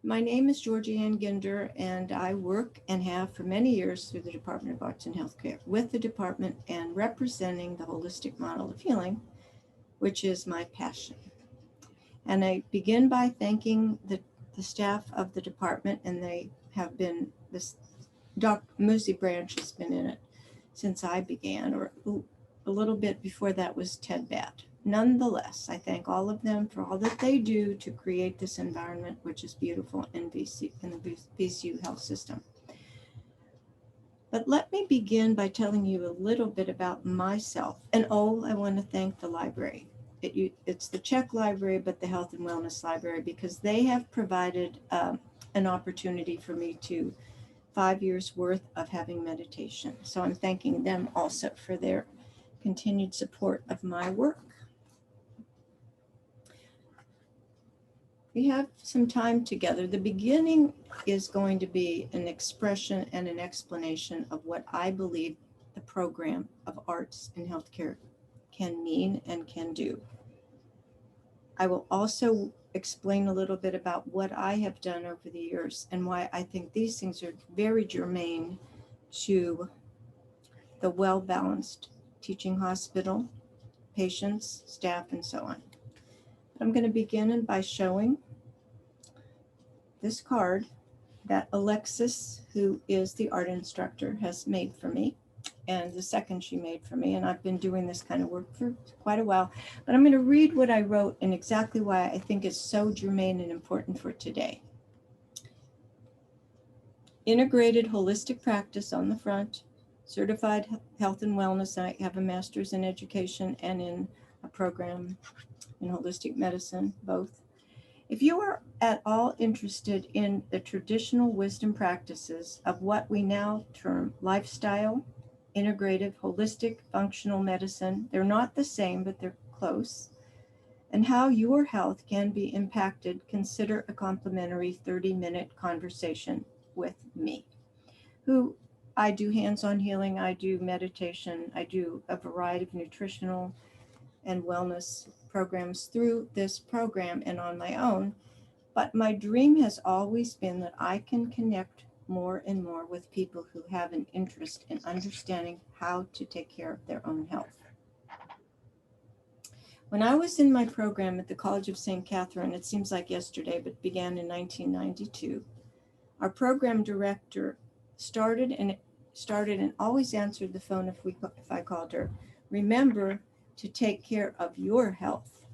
My name is Georgianne Ginder, and I work and have for many years through the Department of Arts and Healthcare with the department and representing the holistic model of healing, which is my passion. And I begin by thanking the staff of the department, and they have been, this Doc Musi branch has been in it since I began, or a little bit before that was Ted Batt. Nonetheless, I thank all of them for all that they do to create this environment, which is beautiful in the VCU health system. But let me begin by telling you a little bit about myself. And I want to thank the library. It's the Czech Library, but the Health and Wellness Library, because they have provided an opportunity for me to 5 years worth of having meditation. So I'm thanking them also for their continued support of my work. We have some time together. The beginning is going to be an expression and an explanation of what I believe the program of arts in healthcare can mean and can do. I will also explain a little bit about what I have done over the years and why I think these things are very germane to the well-balanced teaching hospital, patients, staff, and so on. I'm going to begin by showing this card that Alexis, who is the art instructor, has made for me, and the second she made for me. And I've been doing this kind of work for quite a while, but I'm going to read what I wrote and exactly why I think it's so germane and important for today. Integrated holistic practice on the front, certified health and wellness. I have a master's in education and in a program in holistic medicine, both. If you are at all interested in the traditional wisdom practices of what we now term lifestyle, integrative, holistic, functional medicine, they're not the same, but they're close, and how your health can be impacted, consider a complimentary 30-minute conversation with me, who I do hands-on healing, I do meditation, I do a variety of nutritional and wellness programs through this program and on my own. But my dream has always been that I can connect more and more with people who have an interest in understanding how to take care of their own health. When I was in my program at the College of St. Catherine, it seems like yesterday, but began in 1992, our program director started and always answered the phone if I called her. Remember to take care of your health.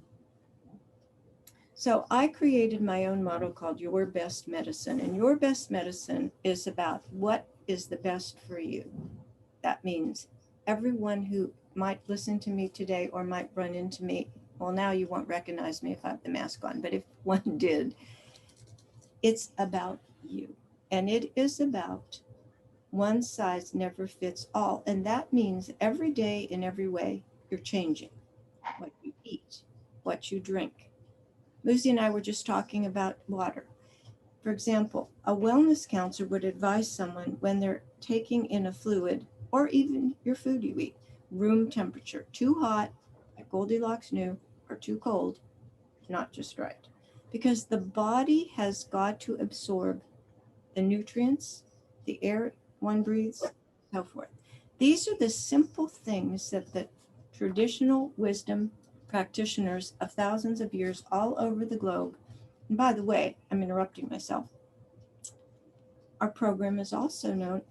So I created my own model called Your Best Medicine. And Your Best Medicine is about what is the best for you. That means everyone who might listen to me today or might run into me, well, now you won't recognize me if I have the mask on, but if one did, it's about you. And it is about one size never fits all. And that means every day in every way, you're changing what you eat, what you drink. Lucy and I were just talking about water. For example, a wellness counselor would advise someone when they're taking in a fluid, or even your food you eat, room temperature, too hot, like Goldilocks knew, or too cold, not just right. Because the body has got to absorb the nutrients, the air one breathes, so forth. These are the simple things that the traditional wisdom practitioners of thousands of years all over the globe, and by the way, I'm interrupting myself, our program is also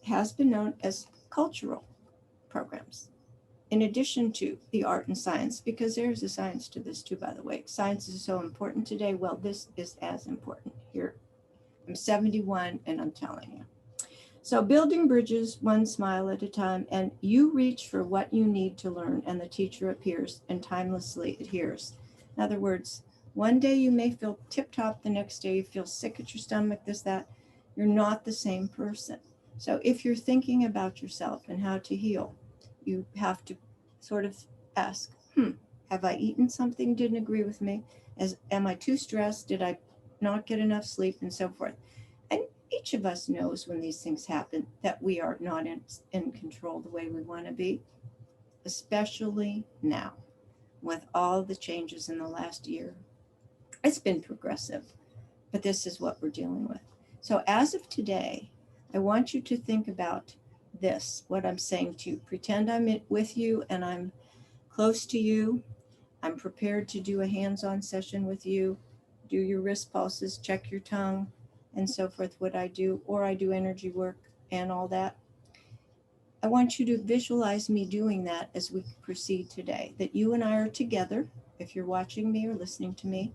has been known as cultural programs, in addition to the art and science, because there's a science to this too, by the way. Science is so important today. Well, this is as important here. I'm 71 and I'm telling you. So building bridges one smile at a time, and you reach for what you need to learn, and the teacher appears and timelessly adheres. In other words, one day you may feel tip-top, the next day you feel sick at your stomach, this, that. You're not the same person. So if you're thinking about yourself and how to heal, you have to sort of ask, have I eaten something didn't agree with me? Am I too stressed? Did I not get enough sleep, and so forth? And each of us knows when these things happen that we are not in control the way we want to be, especially now with all the changes in the last year. It's been progressive, but this is what we're dealing with. So as of today, I want you to think about this, what I'm saying to you. Pretend I'm with you and I'm close to you. I'm prepared to do a hands-on session with you, do your wrist pulses, check your tongue, and so forth, what I do, or I do energy work and all that. I want you to visualize me doing that as we proceed today, that you and I are together, if you're watching me or listening to me,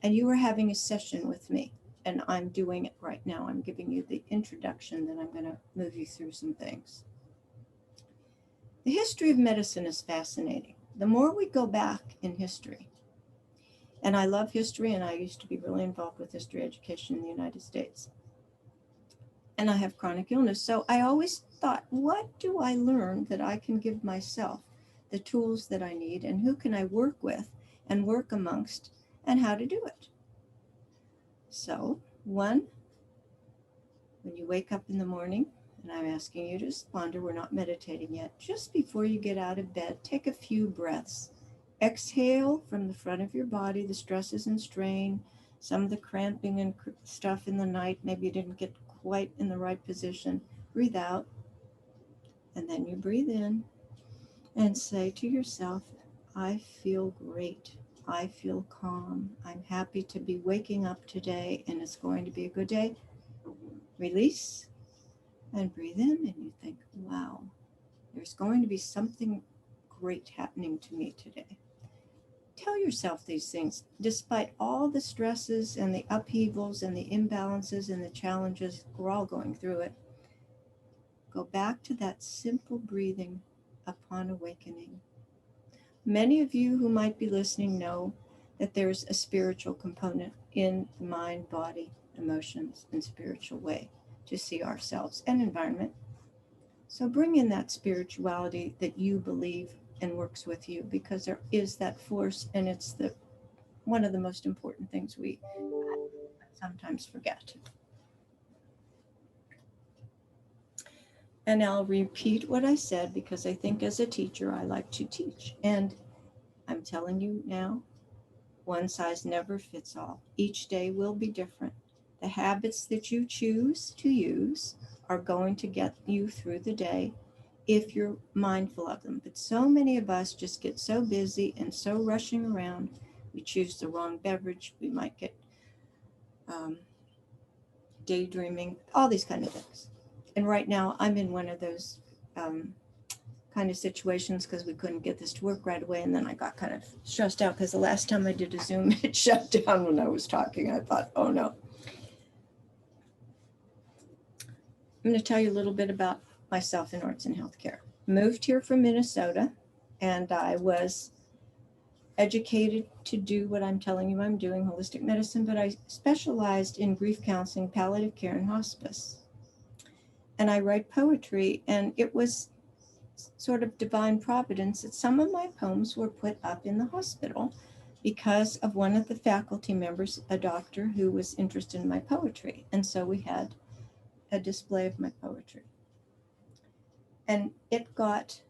and you are having a session with me. And I'm doing it right now. I'm giving you the introduction, then I'm going to move you through some things. The history of medicine is fascinating. The more we go back in history, and I love history, and I used to be really involved with history education in the United States. And I have chronic illness. So I always thought, what do I learn that I can give myself the tools that I need, and who can I work with and work amongst, and how to do it? So, one, when you wake up in the morning, and I'm asking you to just ponder, we're not meditating yet, just before you get out of bed, take a few breaths. Exhale from the front of your body, the stresses and strain, some of the cramping and stuff in the night, maybe you didn't get quite in the right position. Breathe out, and then you breathe in and say to yourself, I feel great. I feel calm. I'm happy to be waking up today, and it's going to be a good day. Release and breathe in, and you think, wow, there's going to be something great happening to me today. Tell yourself these things, despite all the stresses and the upheavals and the imbalances and the challenges, we're all going through it. Go back to that simple breathing upon awakening. Many of you who might be listening know that there's a spiritual component in the mind, body, emotions, and spiritual way to see ourselves and environment. So bring in that spirituality that you believe and works with you, because there is that force, and it's one of the most important things we sometimes forget. And I'll repeat what I said, because I think as a teacher I like to teach. And I'm telling you now, one size never fits all. Each day will be different. The habits that you choose to use are going to get you through the day if you're mindful of them. But so many of us just get so busy and so rushing around. We choose the wrong beverage. We might get daydreaming, all these kind of things. And right now I'm in one of those kind of situations, because we couldn't get this to work right away. And then I got kind of stressed out because the last time I did a Zoom, it shut down when I was talking. I thought, oh no. I'm going to tell you a little bit about myself in arts and healthcare. Moved here from Minnesota, and I was educated to do what I'm telling you I'm doing, holistic medicine, but I specialized in grief counseling, palliative care, and hospice. And I write poetry, and it was sort of divine providence that some of my poems were put up in the hospital because of one of the faculty members, a doctor who was interested in my poetry. And so we had a display of my poetry. And it was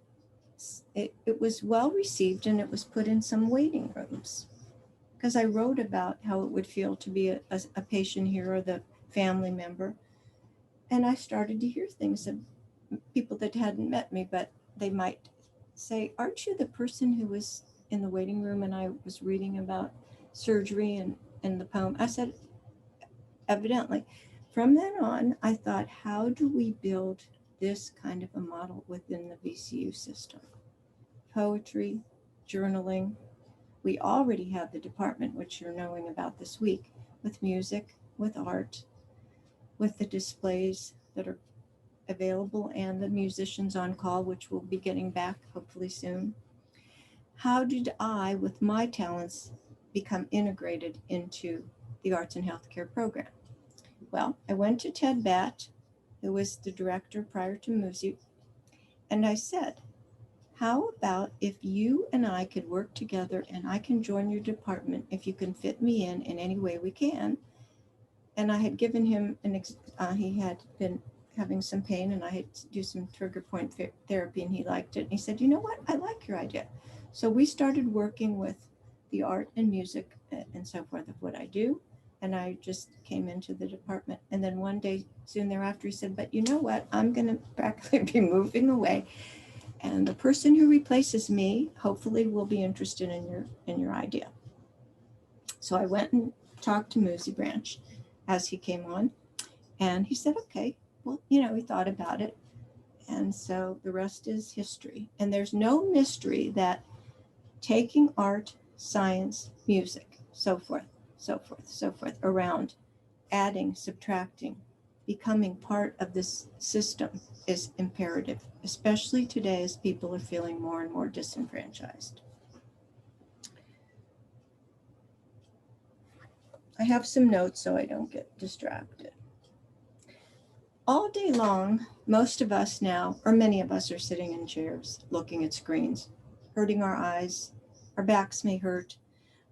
well received, and it was put in some waiting rooms, because I wrote about how it would feel to be a patient here, or the family member. And I started to hear things of people that hadn't met me, but they might say, aren't you the person who was in the waiting room and I was reading about surgery and the poem? I said, evidently. From then on, I thought, how do we build this kind of a model within the VCU system? Poetry, journaling. We already have the department, which you're knowing about this week, with music, with art, with the displays that are available, and the musicians on call, which we'll be getting back hopefully soon. How did I, with my talents, become integrated into the arts and healthcare program? Well, I went to Ted Batt, who was the director prior to Musi, and I said, how about if you and I could work together, and I can join your department if you can fit me in any way we can. And I had given him he had been having some pain, and I had to do some trigger point therapy, and he liked it. And he said, you know what, I like your idea. So we started working with the art and music and so forth of what I do. And I just came into the department. And then one day soon thereafter, he said, but you know what? I'm going to practically be moving away. And the person who replaces me hopefully will be interested in your idea. So I went and talked to Moosey Branch as he came on. And he said, okay, well, he thought about it. And so the rest is history. And there's no mystery that taking art, science, music, so forth, around, adding, subtracting, becoming part of this system is imperative, especially today as people are feeling more and more disenfranchised. I have some notes so I don't get distracted. All day long, most of us now, or many of us, are sitting in chairs, looking at screens, hurting our eyes. Our backs may hurt.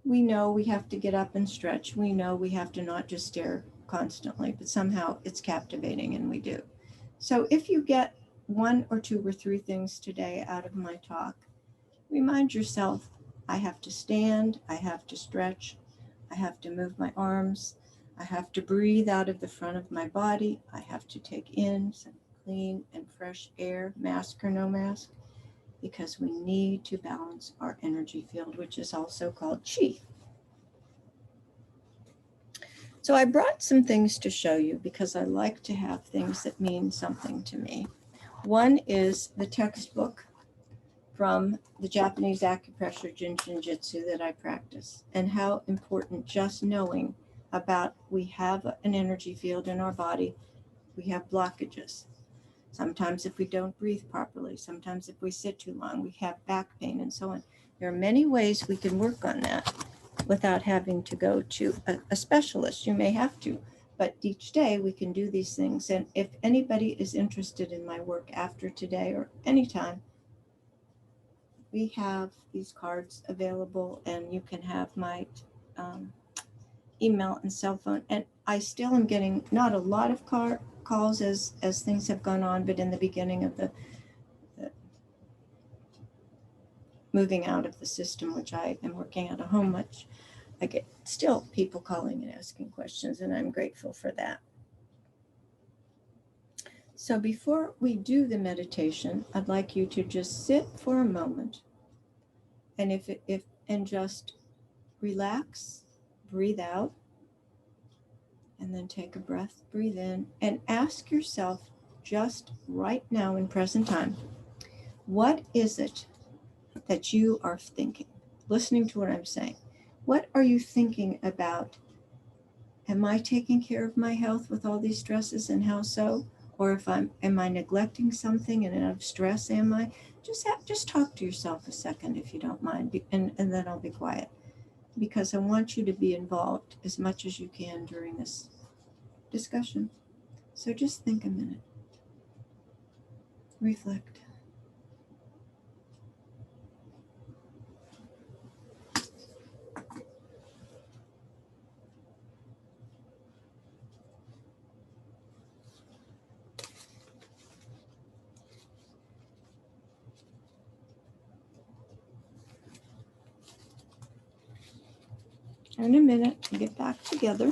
We know we have to get up and stretch. We know we have to not just stare constantly, but somehow it's captivating, and we do. So if you get 1 or 2 or 3 things today out of my talk, remind yourself, I have to stand, I have to stretch, I have to move my arms, I have to breathe out of the front of my body, I have to take in some clean and fresh air, mask or no mask, because we need to balance our energy field, which is also called chi. So I brought some things to show you because I like to have things that mean something to me. One is the textbook from the Japanese acupressure Jinjitsu that I practice, and how important just knowing about we have an energy field in our body, we have blockages. Sometimes if we don't breathe properly, sometimes if we sit too long, we have back pain and so on. There are many ways we can work on that without having to go to a specialist. You may have to, but each day we can do these things. And if anybody is interested in my work after today or anytime, we have these cards available, and you can have my email and cell phone. And I still am getting not a lot of calls as things have gone on, but in the beginning of the moving out of the system, which I am working out of home much, I get still people calling and asking questions, and I'm grateful for that. So before we do the meditation, I'd like you to just sit for a moment, and and just relax, breathe out, and then take a breath, breathe in, and ask yourself just right now in present time, what is it that you are thinking? Listening to what I'm saying. What are you thinking about? Am I taking care of my health with all these stresses, and how so? Or am I neglecting something, and out of stress am I? Just talk to yourself a second if you don't mind, and then I'll be quiet, because I want you to be involved as much as you can during this discussion. So just think a minute. Reflect. In a minute, we'll get back together.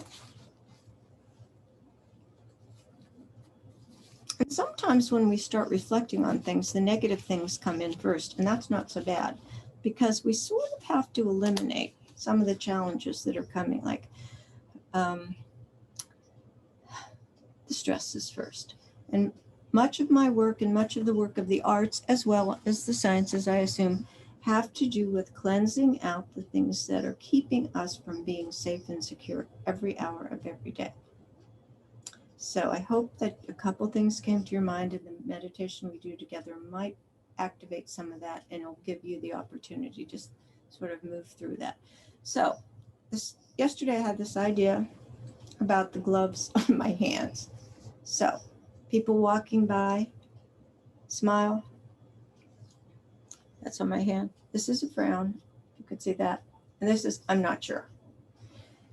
And sometimes when we start reflecting on things, the negative things come in first, and that's not so bad, because we sort of have to eliminate some of the challenges that are coming, like the stresses first. And much of my work and much of the work of the arts, as well as the sciences, I assume, have to do with cleansing out the things that are keeping us from being safe and secure every hour of every day. So I hope that a couple things came to your mind, and the meditation we do together might activate some of that, and it'll give you the opportunity to just sort of move through that. So yesterday I had this idea about the gloves on my hands. So people walking by, smile. That's on my hand. This is a frown. You could see that. And this is, I'm not sure.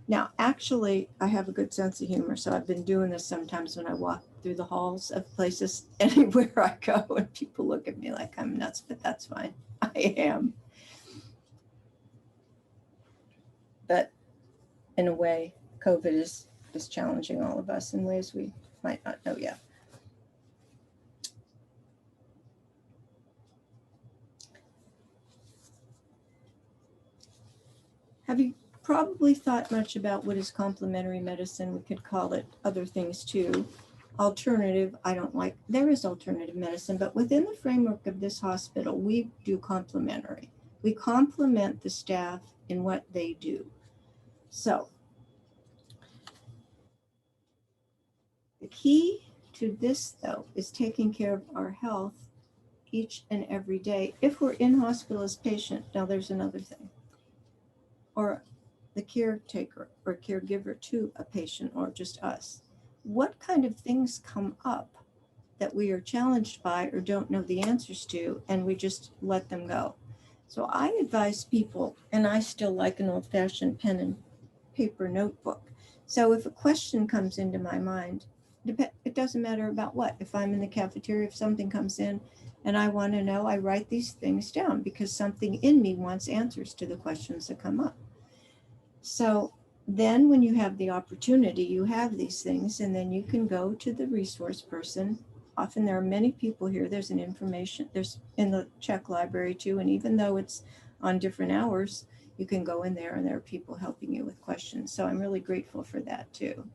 Now, actually, I have a good sense of humor, so I've been doing this sometimes when I walk through the halls of places anywhere I go, and people look at me like I'm nuts, but that's fine. I am. But in a way, COVID is challenging all of us in ways we might not know yet. Have you probably thought much about what is complementary medicine? We could call it other things too. Alternative, I don't like, there is alternative medicine, but within the framework of this hospital, we do complementary. We complement the staff in what they do. So the key to this, though, is taking care of our health each and every day. If we're in hospital as patient, now there's another thing, or the caretaker or caregiver to a patient or just us. What kind of things come up that we are challenged by or don't know the answers to, and we just let them go? So I advise people, and I still like an old-fashioned pen and paper notebook. So if a question comes into my mind, it doesn't matter about what. If I'm in the cafeteria, if something comes in and I want to know, I write these things down because something in me wants answers to the questions that come up. So then when you have the opportunity, you have these things, and then you can go to the resource person. Often there are many people here. There's an information, there's in the Czech library too. And even though it's on different hours, you can go in there and there are people helping you with questions. So I'm really grateful for that too.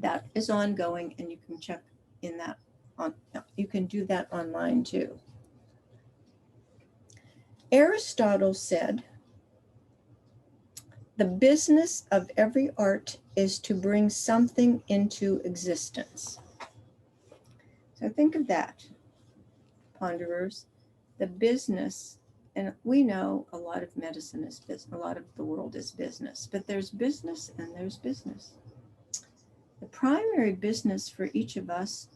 That is ongoing, and you can check in that on, you can do that online too. Aristotle said, the business of every art is to bring something into existence. So think of that, ponderers. The business, and we know a lot of medicine is business, a lot of the world is business, but there's business and there's business. The primary business for each of us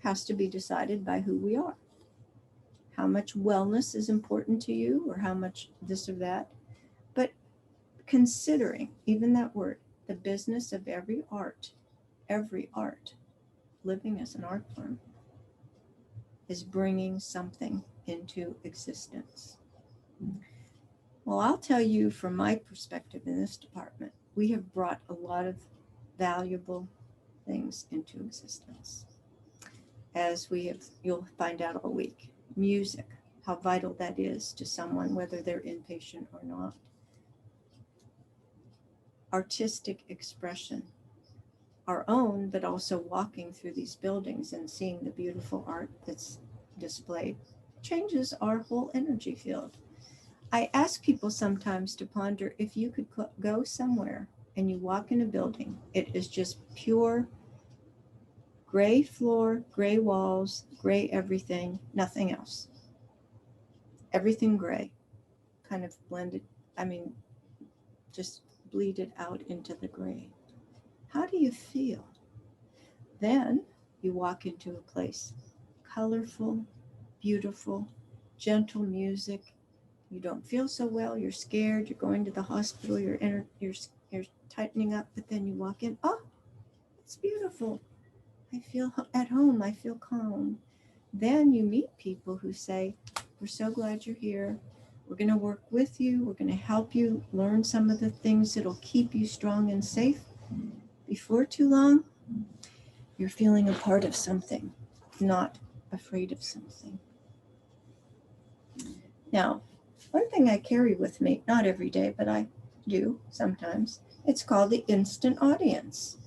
has to be decided by who we are. How much wellness is important to you, or how much this or that. But considering, even that word, the business of every art, living as an art form, is bringing something into existence. Well, I'll tell you from my perspective in this department, we have brought a lot of valuable things into existence. As we have, you'll find out all week. Music, how vital that is to someone, whether they're inpatient or not. Artistic expression, our own, but also walking through these buildings and seeing the beautiful art that's displayed changes our whole energy field. I ask people sometimes to ponder, if you could go somewhere and you walk in a building, it is just pure gray floor, gray walls, gray everything, nothing else. Everything gray, kind of blended, just bleeded out into the gray. How do you feel? Then you walk into a place, colorful, beautiful, gentle music. You don't feel so well, you're scared, you're going to the hospital, you're tightening up, but then you walk in, oh, it's beautiful. I feel at home, I feel calm. Then you meet people who say, we're so glad you're here. We're going to work with you. We're going to help you learn some of the things that'll keep you strong and safe. Before too long, you're feeling a part of something, not afraid of something. Now, one thing I carry with me, not every day, but I do sometimes, it's called the instant audience.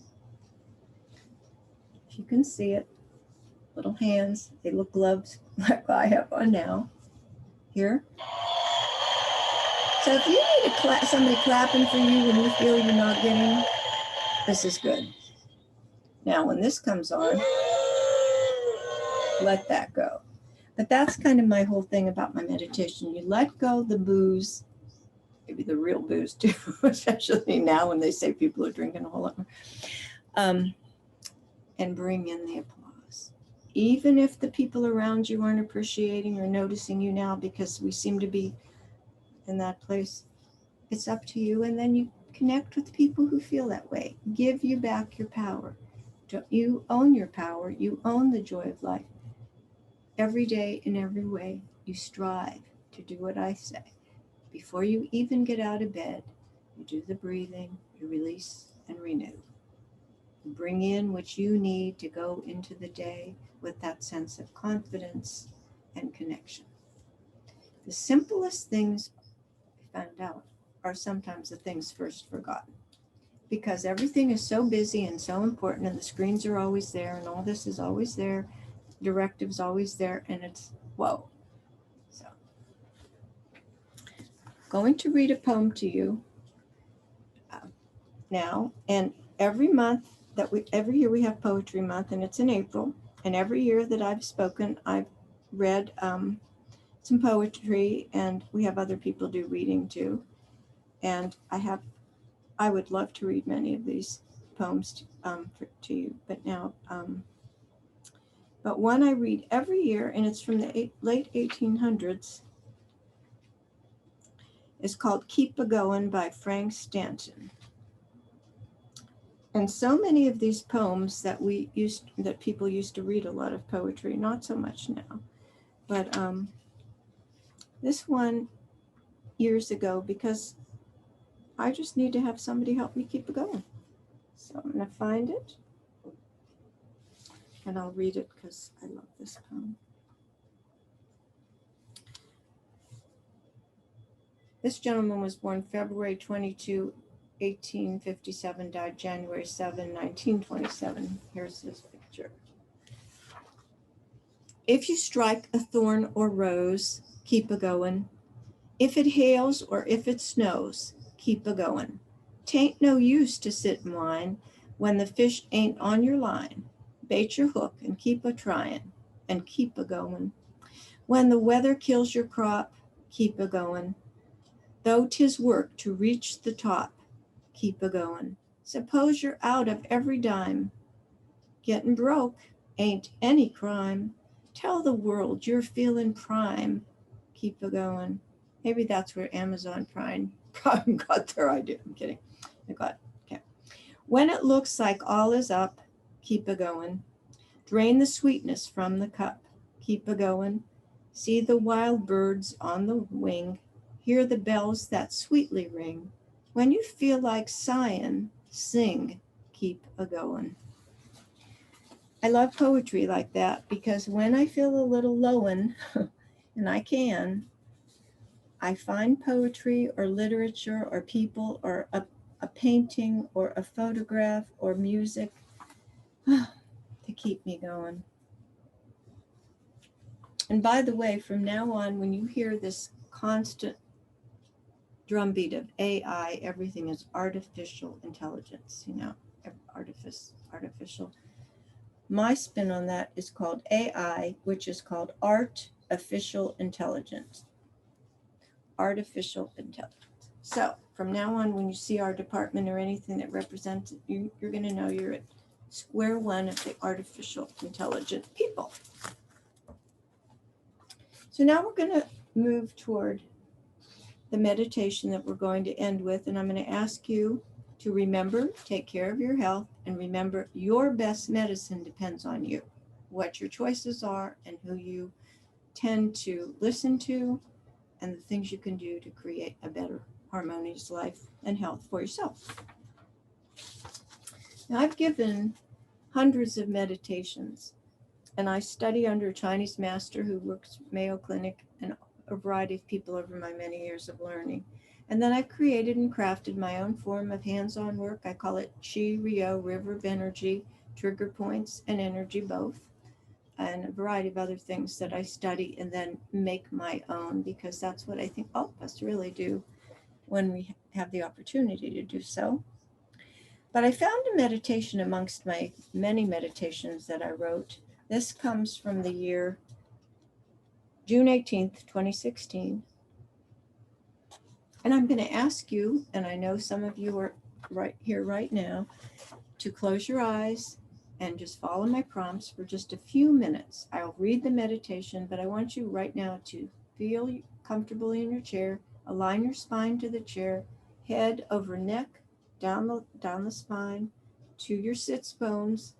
If you can see it, little hands, they look gloves like I have on now. Here. So if you need somebody clapping for you when you feel you're not getting, this is good. Now, when this comes on, let that go. But that's kind of my whole thing about my meditation. You let go the booze, maybe the real booze too, especially now when they say people are drinking a whole lot more, and bring in the applause. Even if the people around you aren't appreciating or noticing you now, because we seem to be in that place, it's up to you. And then you connect with people who feel that way. Give you back your power. You own your power. You own the joy of life. Every day, in every way, you strive to do what I say. Before you even get out of bed, you do the breathing, you release and renew. Bring in what you need to go into the day with that sense of confidence and connection. The simplest things I found out are sometimes the things first forgotten, because everything is so busy and so important, and the screens are always there, and all this is always there, directives always there, and it's whoa. So, going to read a poem to you now, and every year we have Poetry Month, and it's in April, and every year that I've spoken, I've read some poetry, and we have other people do reading too, and I would love to read many of these poems to you, but one I read every year, and it's from the late 1800s, is called Keep a Goin' by Frank Stanton. And so many of these poems that people used to read a lot of poetry, not so much now, but this one years ago, because I just need to have somebody help me keep it going. So I'm going to find it, and I'll read it because I love this poem. This gentleman was born February 22, 1857, died January 7, 1927. Here's his picture. If you strike a thorn or rose, keep a goin'. If it hails or if it snows, keep a goin'. 'Tain't no use to sit and whine when the fish ain't on your line. Bait your hook and keep a tryin', and keep a goin'. When the weather kills your crop, keep a goin'. Though 'tis work to reach the top, keep a goin'. Suppose you're out of every dime. Gettin' broke ain't any crime. Tell the world you're feelin' prime. Keep a goin'. Maybe that's where Amazon Prime got their idea. I'm kidding. Okay. When it looks like all is up, keep a goin'. Drain the sweetness from the cup. Keep a goin'. See the wild birds on the wing. Hear the bells that sweetly ring. When you feel like sighing, sing, keep a goin'. I love poetry like that because when I feel a little lowin', and I find poetry or literature or people or a painting or a photograph or music to keep me going. And by the way, from now on, when you hear this constant drumbeat of AI, everything is artificial intelligence, artificial. My spin on that is called AI, which is called artificial intelligence. Artificial intelligence. So from now on, when you see our department or anything that represents it, you're going to know you're at square one of the artificial intelligent people. So now we're going to move toward the meditation that we're going to end with, and I'm going to ask you to remember, take care of your health, and remember your best medicine depends on you, what your choices are and who you tend to listen to, and the things you can do to create a better, harmonious life and health for yourself. Now, I've given hundreds of meditations, and I study under a Chinese master who works at Mayo Clinic and a variety of people over my many years of learning. And then I've created and crafted my own form of hands-on work. I call it Qi Rio, River of Energy, Trigger Points, and Energy both, and a variety of other things that I study and then make my own, because that's what I think all of us really do when we have the opportunity to do so. But I found a meditation amongst my many meditations that I wrote. This comes from the year June 18th, 2016. And I'm going to ask you, and I know some of you are right here right now, to close your eyes and just follow my prompts for just a few minutes. I'll read the meditation, but I want you right now to feel comfortably in your chair, align your spine to the chair, head over neck, down the spine to your sits bones,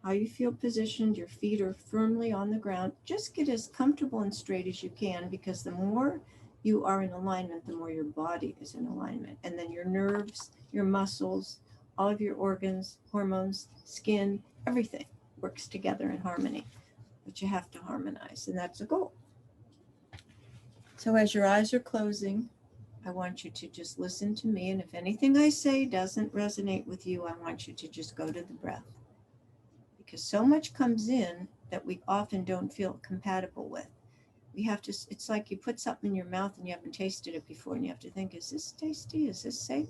how you feel positioned. Your feet are firmly on the ground. Just get as comfortable and straight as you can, because the more you are in alignment, the more your body is in alignment. And then your nerves, your muscles, All of your organs, hormones, skin, everything works together in harmony. But you have to harmonize, and that's a goal. So as your eyes are closing, I want you to just listen to me. And if anything I say doesn't resonate with you, I want you to just go to the breath. Because so much comes in that we often don't feel compatible with. We have to, it's like you put something in your mouth and you haven't tasted it before, and you have to think, is this tasty? Is this safe?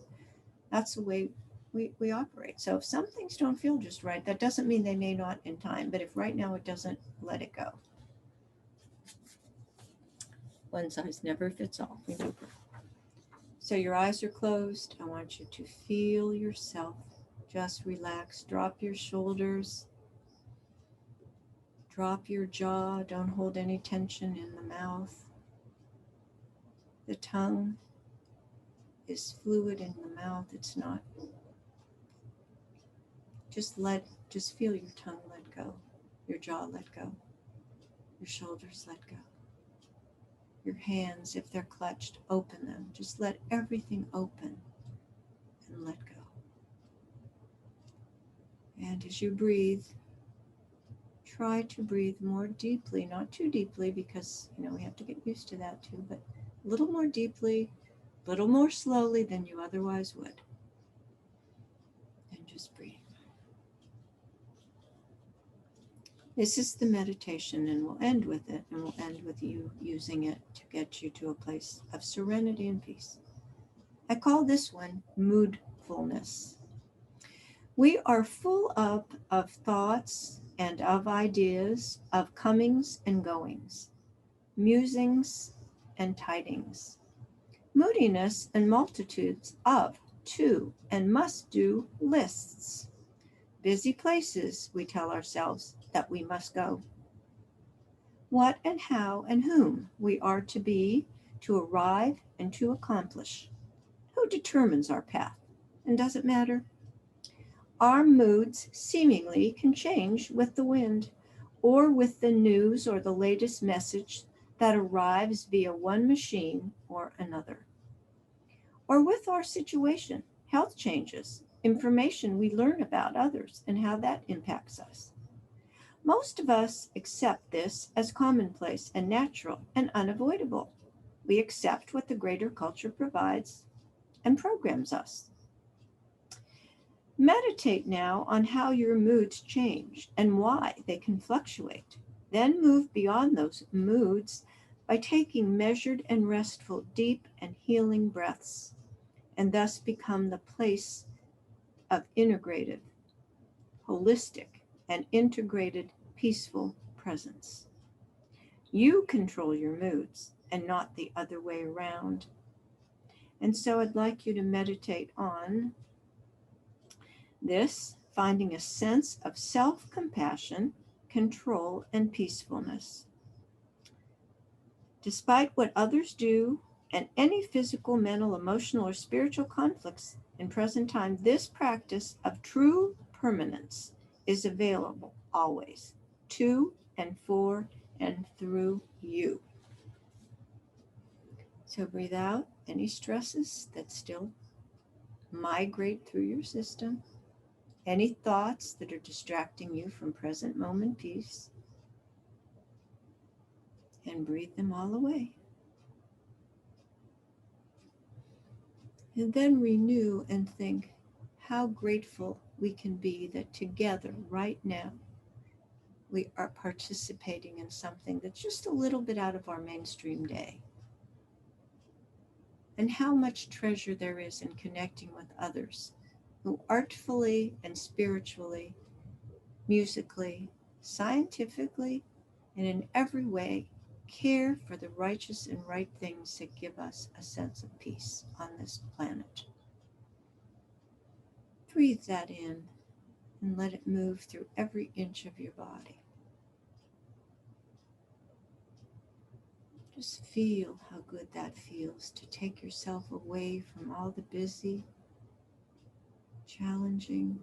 That's the way we operate. So if some things don't feel just right, that doesn't mean they may not in time. But if right now it doesn't, let it go. One size never fits all. Remember. So your eyes are closed. I want you to feel yourself. Just relax. Drop your shoulders. Drop your jaw. Don't hold any tension in the mouth. The tongue is fluid in the mouth. It's not. Just feel your tongue let go. Your jaw let go. Your shoulders let go. Your hands, if they're clutched, open them. Just let everything open and let go. And as you breathe, try to breathe more deeply, not too deeply because, we have to get used to that too, but a little more deeply, a little more slowly than you otherwise would. And just breathe. This is the meditation, and we'll end with it, and we'll end with you using it to get you to a place of serenity and peace. I call this one moodfulness. We are full up of thoughts and of ideas, of comings and goings, musings and tidings, moodiness and multitudes of to and must do lists, busy places we tell ourselves that we must go. What and how and whom we are to be, to arrive and to accomplish. Who determines our path? And does it matter? Our moods seemingly can change with the wind, or with the news or the latest message that arrives via one machine or another. Or with our situation, health changes, information we learn about others and how that impacts us. Most of us accept this as commonplace and natural and unavoidable. We accept what the greater culture provides and programs us. Meditate now on how your moods change and why they can fluctuate. Then move beyond those moods by taking measured and restful, deep and healing breaths, and thus become the place of integrated, holistic, and integrated, peaceful presence. You control your moods and not the other way around. And so I'd like you to meditate on this, finding a sense of self-compassion, control, and peacefulness. Despite what others do and any physical, mental, emotional, or spiritual conflicts in present time, this practice of true permanence is available always, to and for and through you. So breathe out any stresses that still migrate through your system. Any thoughts that are distracting you from present moment peace, and breathe them all away. And then renew and think how grateful we can be that together right now we are participating in something that's just a little bit out of our mainstream day. And how much treasure there is in connecting with others who artfully and spiritually, musically, scientifically, and in every way care for the righteous and right things that give us a sense of peace on this planet. Breathe that in and let it move through every inch of your body. Just feel how good that feels to take yourself away from all the busy, challenging,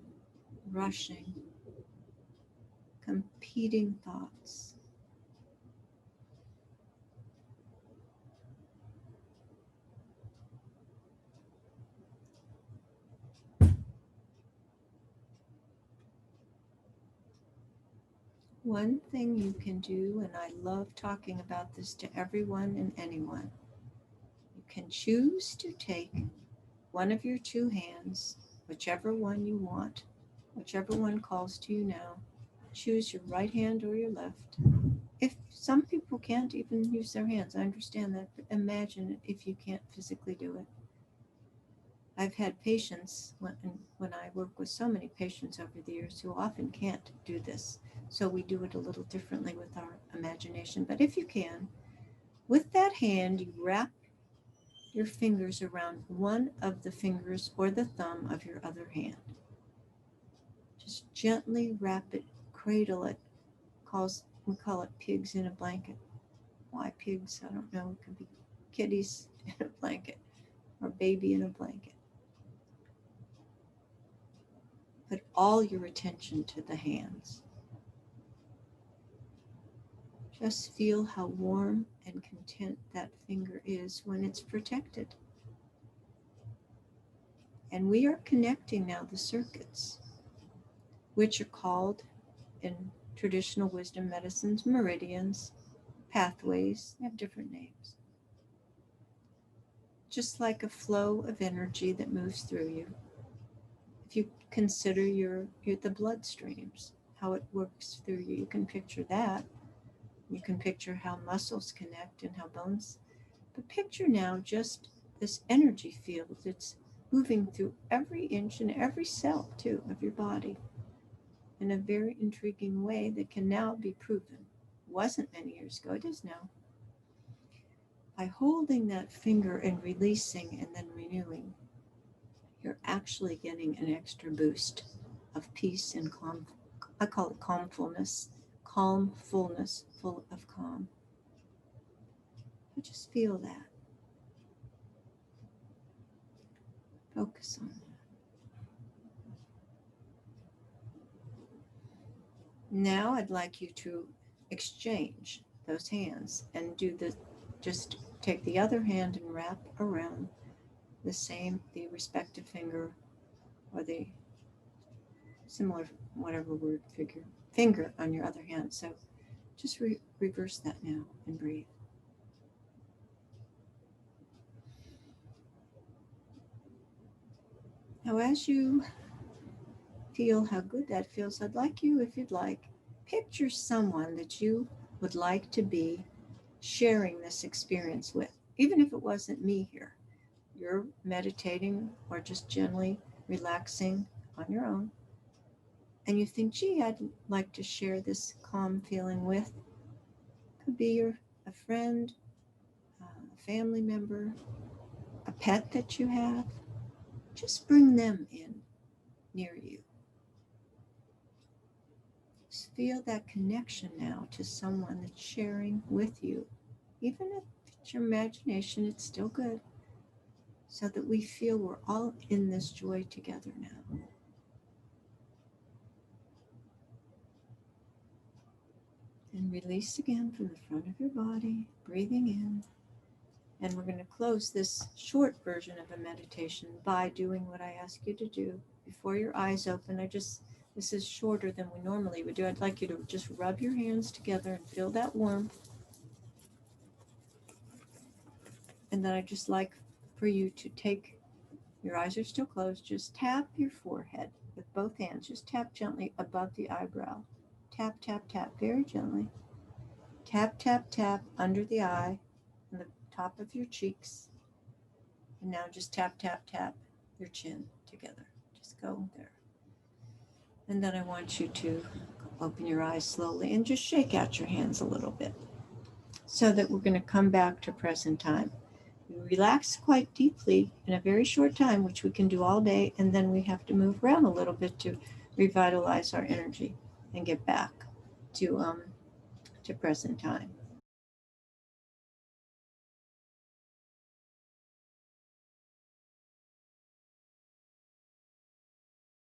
rushing, competing thoughts. One thing you can do, and I love talking about this to everyone and anyone, you can choose to take one of your two hands, whichever one you want, whichever one calls to you now. Choose your right hand or your left. If some people can't even use their hands, I understand that, but imagine it if you can't physically do it. I've had patients, when I work with so many patients over the years who often can't do this, so we do it a little differently with our imagination. But if you can, with that hand, you wrap your fingers around one of the fingers or the thumb of your other hand. Just gently wrap it, cradle it. We call it pigs in a blanket. Why pigs? I don't know. It could be kitties in a blanket or baby in a blanket. Put all your attention to the hands. Just feel how warm and content that finger is when it's protected. And we are connecting now the circuits, which are called in traditional wisdom medicines meridians, pathways. They have different names. Just like a flow of energy that moves through you. If you consider the blood streams, how it works through you, you can picture that. You can picture how muscles connect and how bones. But picture now just this energy field that's moving through every inch and every cell, too, of your body in a very intriguing way that can now be proven. It wasn't many years ago, it is now. By holding that finger and releasing and then renewing, you're actually getting an extra boost of peace and calm. I call it calmfulness, full of calm. But just feel that. Focus on that. Now I'd like you to exchange those hands and just take the other hand and wrap around the respective finger or the similar, whatever word, finger on your other hand. So just reverse that now and breathe. Now, as you feel how good that feels, I'd like you, if you'd like, picture someone that you would like to be sharing this experience with, even if it wasn't me here. You're meditating or just gently relaxing on your own, and you think, gee, I'd like to share this calm feeling with. Could be a friend, a family member, a pet that you have. Just bring them in near you. Just feel that connection now to someone that's sharing with you. Even if it's your imagination, it's still good. So that we feel we're all in this joy together now. And release again from the front of your body, breathing in. And we're going to close this short version of a meditation by doing what I ask you to do. Before your eyes open, this is shorter than we normally would do. I'd like you to just rub your hands together and feel that warmth. And then I'd just like for you to take, your eyes are still closed, just tap your forehead with both hands. Just tap gently above the eyebrow. Tap, tap, tap, very gently. Tap, tap, tap under the eye and the top of your cheeks. And now just tap, tap, tap your chin together. Just go there. And then I want you to open your eyes slowly and just shake out your hands a little bit so that we're going to come back to present time. We relax quite deeply in a very short time, which we can do all day, and then we have to move around a little bit to revitalize our energy and get back to present time.